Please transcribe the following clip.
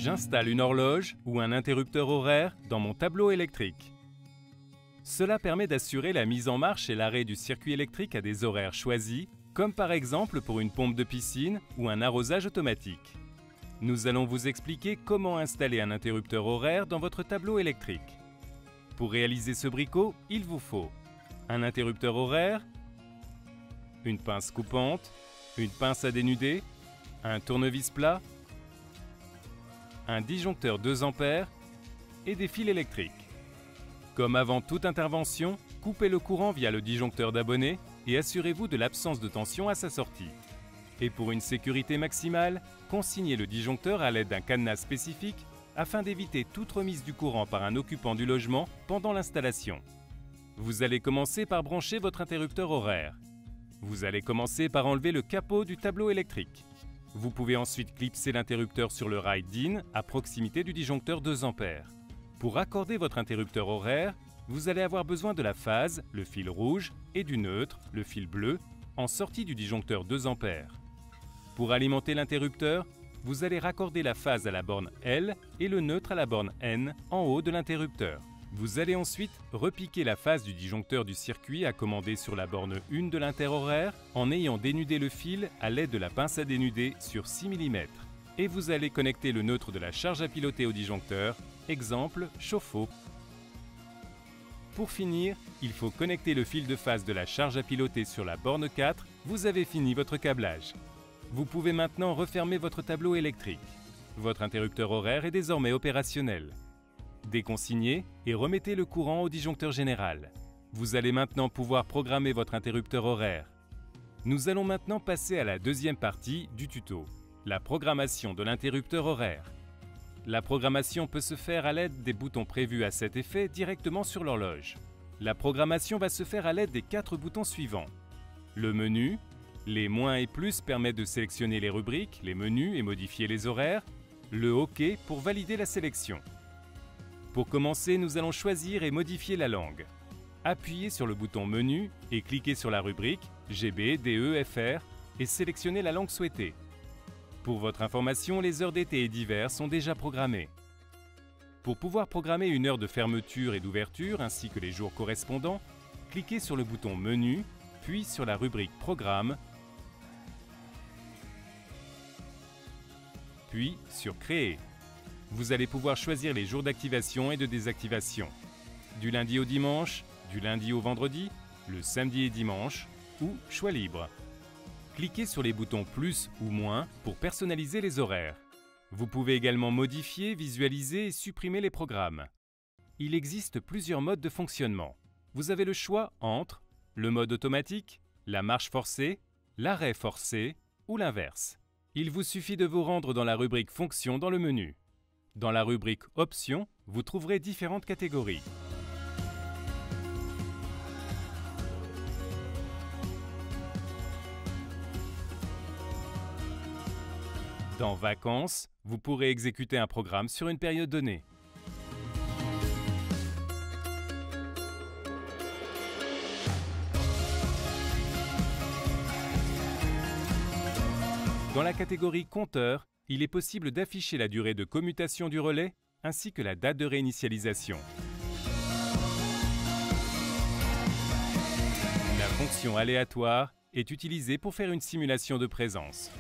J'installe une horloge ou un interrupteur horaire dans mon tableau électrique. Cela permet d'assurer la mise en marche et l'arrêt du circuit électrique à des horaires choisis, comme par exemple pour une pompe de piscine ou un arrosage automatique. Nous allons vous expliquer comment installer un interrupteur horaire dans votre tableau électrique. Pour réaliser ce bricot, il vous faut un interrupteur horaire, une pince coupante, une pince à dénuder, un tournevis plat, un disjoncteur 2 A et des fils électriques. Comme avant toute intervention, coupez le courant via le disjoncteur d'abonné et assurez-vous de l'absence de tension à sa sortie. Et pour une sécurité maximale, consignez le disjoncteur à l'aide d'un cadenas spécifique afin d'éviter toute remise du courant par un occupant du logement pendant l'installation. Vous allez commencer par brancher votre interrupteur horaire. Vous allez commencer par enlever le capot du tableau électrique. Vous pouvez ensuite clipser l'interrupteur sur le rail DIN à proximité du disjoncteur 2 A. Pour raccorder votre interrupteur horaire, vous allez avoir besoin de la phase, le fil rouge, et du neutre, le fil bleu, en sortie du disjoncteur 2 A. Pour alimenter l'interrupteur, vous allez raccorder la phase à la borne L et le neutre à la borne N en haut de l'interrupteur. Vous allez ensuite repiquer la phase du disjoncteur du circuit à commander sur la borne 1 de l'interhoraire en ayant dénudé le fil à l'aide de la pince à dénuder sur 6 mm. Et vous allez connecter le neutre de la charge à piloter au disjoncteur, exemple chauffe-eau. Pour finir, il faut connecter le fil de phase de la charge à piloter sur la borne 4, vous avez fini votre câblage. Vous pouvez maintenant refermer votre tableau électrique. Votre interrupteur horaire est désormais opérationnel. Déconsignez et remettez le courant au disjoncteur général. Vous allez maintenant pouvoir programmer votre interrupteur horaire. Nous allons maintenant passer à la deuxième partie du tuto, la programmation de l'interrupteur horaire. La programmation peut se faire à l'aide des boutons prévus à cet effet directement sur l'horloge. La programmation va se faire à l'aide des 4 boutons suivants. Le menu, les moins et plus permettent de sélectionner les rubriques, les menus et modifier les horaires. Le OK pour valider la sélection. Pour commencer, nous allons choisir et modifier la langue. Appuyez sur le bouton Menu et cliquez sur la rubrique GB, DE, FR et sélectionnez la langue souhaitée. Pour votre information, les heures d'été et d'hiver sont déjà programmées. Pour pouvoir programmer une heure de fermeture et d'ouverture ainsi que les jours correspondants, cliquez sur le bouton Menu, puis sur la rubrique Programme, puis sur Créer. Vous allez pouvoir choisir les jours d'activation et de désactivation. Du lundi au dimanche, du lundi au vendredi, le samedi et dimanche, ou choix libre. Cliquez sur les boutons plus ou moins pour personnaliser les horaires. Vous pouvez également modifier, visualiser et supprimer les programmes. Il existe plusieurs modes de fonctionnement. Vous avez le choix entre le mode automatique, la marche forcée, l'arrêt forcé ou l'inverse. Il vous suffit de vous rendre dans la rubrique Fonctions dans le menu. Dans la rubrique Options, vous trouverez différentes catégories. Dans Vacances, vous pourrez exécuter un programme sur une période donnée. Dans la catégorie Compteur, il est possible d'afficher la durée de commutation du relais ainsi que la date de réinitialisation. La fonction aléatoire est utilisée pour faire une simulation de présence.